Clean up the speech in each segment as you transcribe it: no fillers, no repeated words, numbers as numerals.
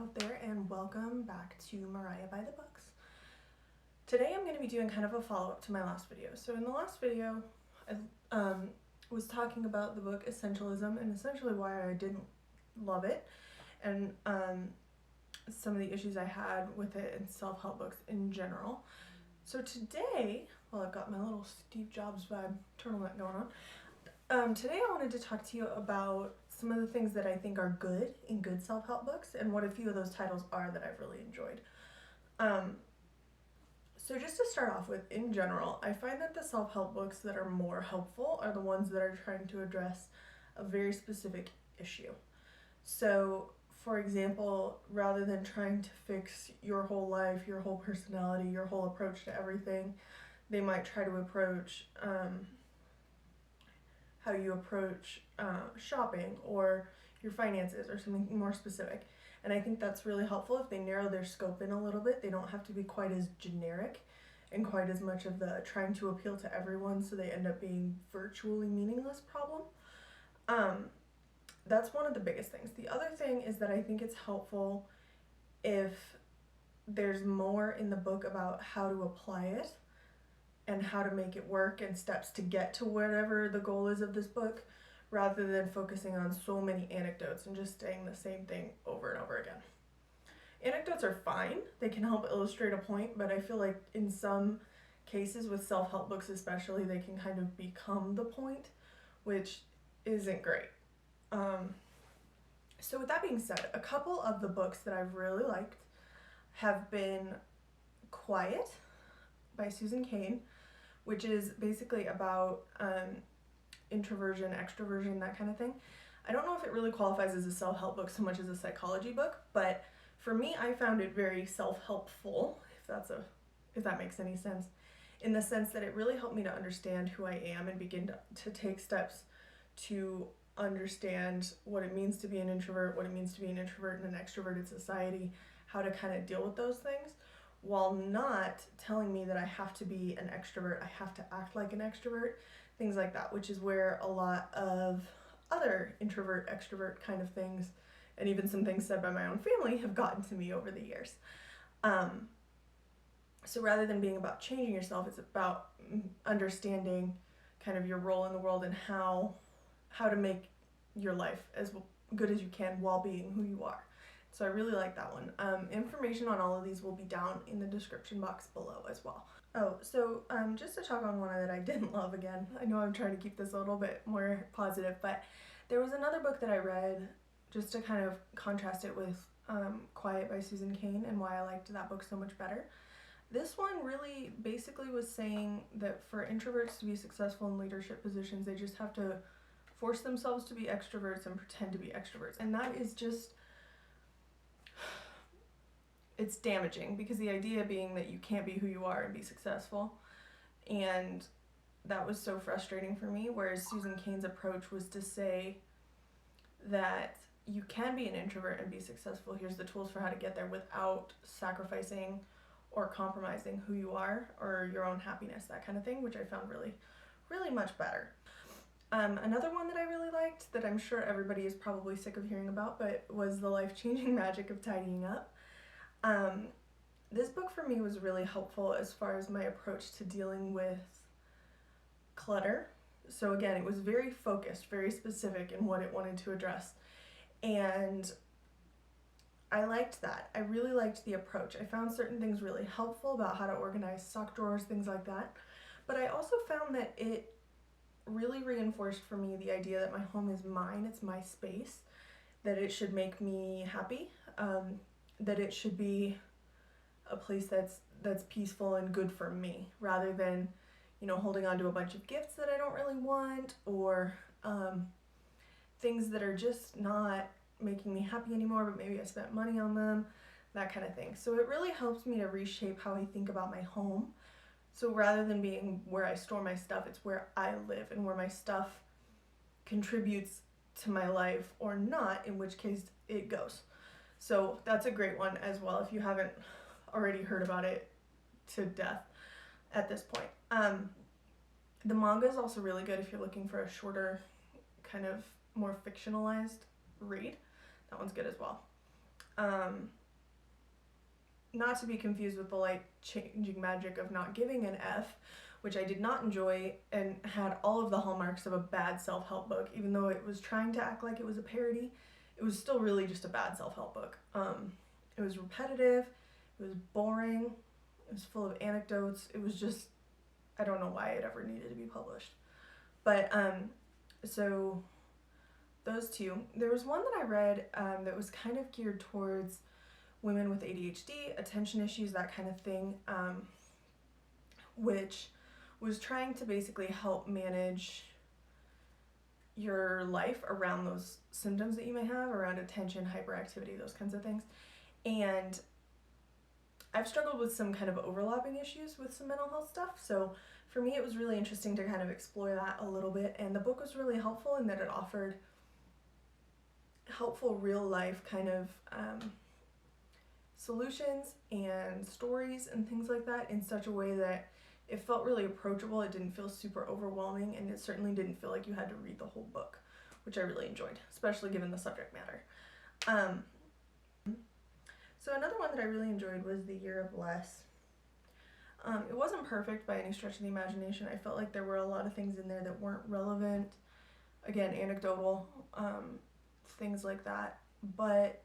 out there, and welcome back to Mariah by the Books. Today I'm going to be doing kind of a follow-up to my last video. So in the last video, I was talking about the book Essentialism and essentially why I didn't love it, and some of the issues I had with it and self-help books in general. So today, well, I've got my little Steve Jobs vibe turtleneck going on. Today I wanted to talk to you about some of the things that I think are good in good self-help books and what a few of those titles are that I've really enjoyed. So just to start off with, in general, I find that the self-help books that are more helpful are the ones that are trying to address a very specific issue. So, for example, rather than trying to fix your whole life, your whole personality, your whole approach to everything, they might try to approach how you approach shopping or your finances or something more specific. And I think that's really helpful if they narrow their scope in a little bit. They don't have to be quite as generic and quite as much of the trying to appeal to everyone, so they end up being virtually meaningless problem. That's one of the biggest things. The other thing is that I think it's helpful if there's more in the book about how to apply it and how to make it work and steps to get to whatever the goal is of this book, rather than focusing on so many anecdotes and just saying the same thing over and over again. Anecdotes are fine. They can help illustrate a point, but I feel like in some cases with self-help books especially, they can kind of become the point, which isn't great. So with that being said, a couple of the books that I've really liked have been Quiet by Susan Cain, which is basically about introversion, extroversion, that kind of thing. I don't know if it really qualifies as a self-help book so much as a psychology book, but for me, I found it very self-helpful, if that makes any sense, in the sense that it really helped me to understand who I am and begin to take steps to understand what it means to be an introvert, what it means to be an introvert in an extroverted society, how to kind of deal with those things, while not telling me that I have to be an extrovert, I have to act like an extrovert, things like that, which is where a lot of other introvert, extrovert kind of things, and even some things said by my own family, have gotten to me over the years. So rather than being about changing yourself, it's about understanding kind of your role in the world and how to make your life as good as you can while being who you are. So I really like that one. Information on all of these will be down in the description box below as well. Oh, so just to talk on one that I didn't love again. I know I'm trying to keep this a little bit more positive, but there was another book that I read just to kind of contrast it with Quiet by Susan Cain and why I liked that book so much better. This one really basically was saying that for introverts to be successful in leadership positions, they just have to force themselves to be extroverts and pretend to be extroverts. And that is just, it's damaging, because the idea being that you can't be who you are and be successful. And that was so frustrating for me, whereas Susan Cain's approach was to say that you can be an introvert and be successful. Here's the tools for how to get there without sacrificing or compromising who you are or your own happiness, that kind of thing, which I found really, really much better. Another one that I really liked, that I'm sure everybody is probably sick of hearing about, but was The Life-Changing Magic of Tidying Up. This book for me was really helpful as far as my approach to dealing with clutter. So again, it was very focused, very specific in what it wanted to address. And I liked that. I really liked the approach. I found certain things really helpful about how to organize sock drawers, things like that. But I also found that it really reinforced for me the idea that my home is mine, it's my space, that it should make me happy, that it should be a place that's peaceful and good for me, rather than, holding on to a bunch of gifts that I don't really want, or things that are just not making me happy anymore, but maybe I spent money on them, that kind of thing. So it really helps me to reshape how I think about my home. So rather than being where I store my stuff, it's where I live and where my stuff contributes to my life or not, in which case it goes. So that's a great one as well, if you haven't already heard about it to death at this point. The manga is also really good if you're looking for a shorter, kind of more fictionalized read. That one's good as well. Not to be confused with the life-changing magic of not giving an F, which I did not enjoy and had all of the hallmarks of a bad self-help book. Even though it was trying to act like it was a parody, it was still really just a bad self-help book. It was repetitive, it was boring, it was full of anecdotes. It was just, I don't know why it ever needed to be published. But so those two. There was one that I read that was kind of geared towards women with ADHD, attention issues, that kind of thing, which was trying to basically help manage your life around those symptoms that you may have, around attention, hyperactivity, those kinds of things. And I've struggled with some kind of overlapping issues with some mental health stuff, so for me it was really interesting to kind of explore that a little bit, and the book was really helpful in that it offered helpful real life kind of solutions and stories and things like that in such a way that it felt really approachable. It didn't feel super overwhelming, and it certainly didn't feel like you had to read the whole book, which I really enjoyed, especially given the subject matter. So another one that I really enjoyed was The Year of Less. It wasn't perfect by any stretch of the imagination. I felt like there were a lot of things in there that weren't relevant, again, anecdotal, things like that, but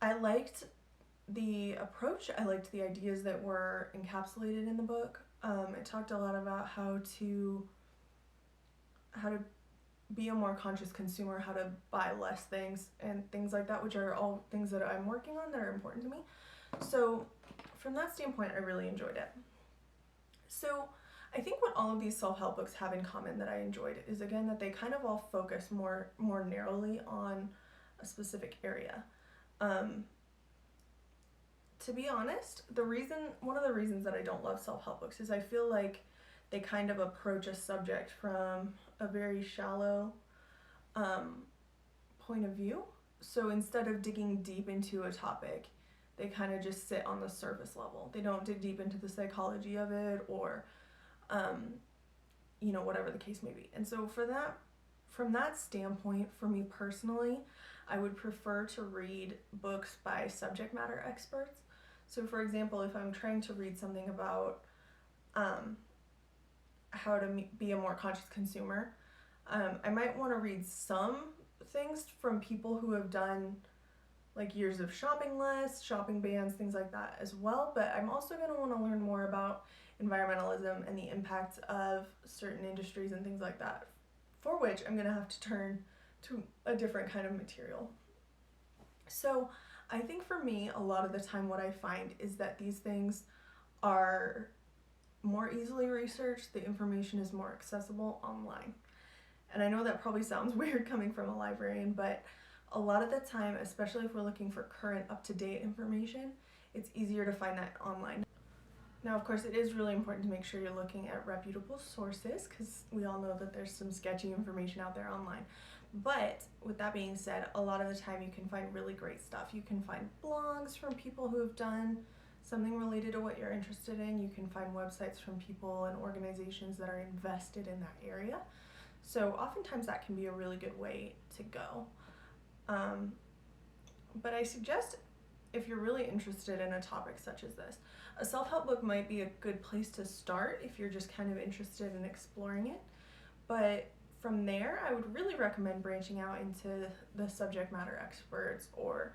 I liked the approach. I liked the ideas that were encapsulated in the book. It talked a lot about how to be a more conscious consumer, how to buy less things and things like that, which are all things that I'm working on that are important to me. So from that standpoint, I really enjoyed it. So I think what all of these self-help books have in common that I enjoyed is, again, that they kind of all focus more narrowly on a specific area. To be honest, one of the reasons that I don't love self-help books is I feel like they kind of approach a subject from a very shallow point of view. So instead of digging deep into a topic, they kind of just sit on the surface level. They don't dig deep into the psychology of it, or whatever the case may be. And so from that standpoint, for me personally, I would prefer to read books by subject matter experts. So for example, if I'm trying to read something about how to be a more conscious consumer, I might want to read some things from people who have done like years of shopping lists, shopping bans, things like that as well, but I'm also going to want to learn more about environmentalism and the impact of certain industries and things like that, for which I'm going to have to turn to a different kind of material. So I think for me, a lot of the time what I find is that these things are more easily researched, the information is more accessible online. And I know that probably sounds weird coming from a librarian, but a lot of the time, especially if we're looking for current, up-to-date information, it's easier to find that online. Now, of course, it is really important to make sure you're looking at reputable sources, because we all know that there's some sketchy information out there online. But with that being said, a lot of the time you can find really great stuff. You can find blogs from people who have done something related to what you're interested in. You can find websites from people and organizations that are invested in that area. So oftentimes that can be a really good way to go. But I suggest, if you're really interested in a topic such as this, a self-help book might be a good place to start if you're just kind of interested in exploring it. But from there, I would really recommend branching out into the subject matter experts, or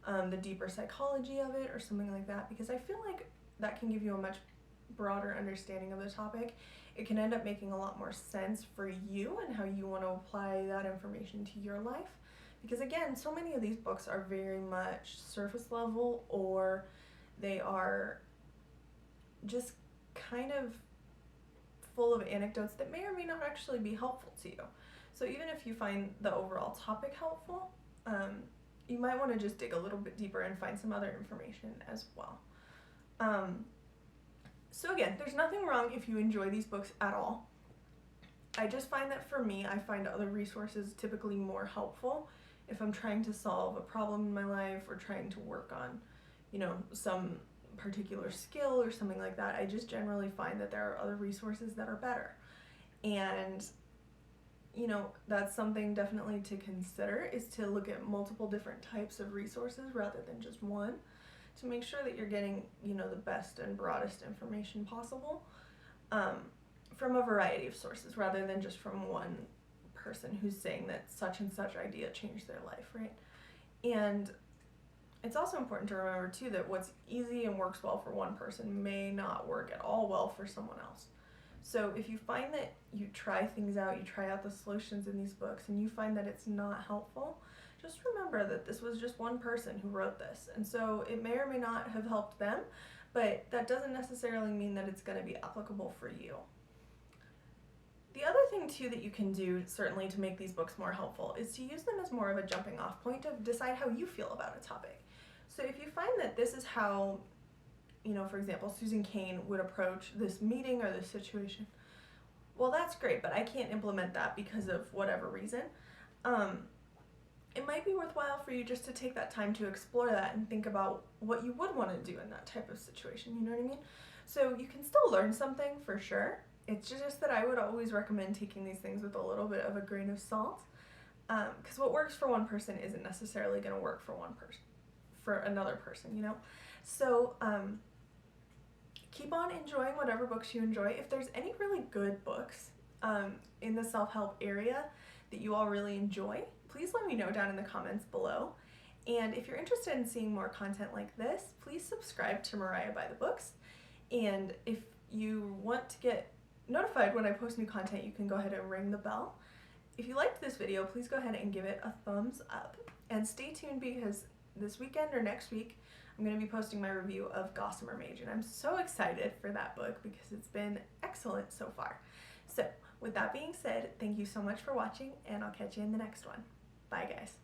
the deeper psychology of it, or something like that, because I feel like that can give you a much broader understanding of the topic. It can end up making a lot more sense for you and how you want to apply that information to your life. Because again, so many of these books are very much surface level, or they are just kind of full of anecdotes that may or may not actually be helpful to you. So even if you find the overall topic helpful, you might want to just dig a little bit deeper and find some other information as well. So again, there's nothing wrong if you enjoy these books at all. I just find that for me, I find other resources typically more helpful if I'm trying to solve a problem in my life, or trying to work on, some particular skill or something like that. I just generally find that there are other resources that are better. And you know, that's something definitely to consider, is to look at multiple different types of resources rather than just one, to make sure that you're getting, you know, the best and broadest information possible from a variety of sources rather than just from one person who's saying that such and such idea changed their life, right? And it's also important to remember too that what's easy and works well for one person may not work at all well for someone else. So if you find that you try things out, you try out the solutions in these books, and you find that it's not helpful, just remember that this was just one person who wrote this. And so it may or may not have helped them, but that doesn't necessarily mean that it's going to be applicable for you. The other thing too that you can do, certainly to make these books more helpful, is to use them as more of a jumping off point to decide how you feel about a topic. So if you find that this is how, you know, for example, Susan Cain would approach this meeting or this situation, well, that's great, but I can't implement that because of whatever reason. It might be worthwhile for you just to take that time to explore that and think about what you would want to do in that type of situation, you know what I mean? So you can still learn something for sure. It's just that I would always recommend taking these things with a little bit of a grain of salt, because what works for one person isn't necessarily going to work for for another person, you know? So keep on enjoying whatever books you enjoy. If there's any really good books in the self-help area that you all really enjoy, please let me know down in the comments below. And if you're interested in seeing more content like this, please subscribe to Mariah by the Books. And if you want to get notified when I post new content, you can go ahead and ring the bell. If you liked this video, please go ahead and give it a thumbs up. And stay tuned, because this weekend or next week, I'm going to be posting my review of Gossamer Mage, and I'm so excited for that book because it's been excellent so far. So with that being said, thank you so much for watching, and I'll catch you in the next one. Bye guys.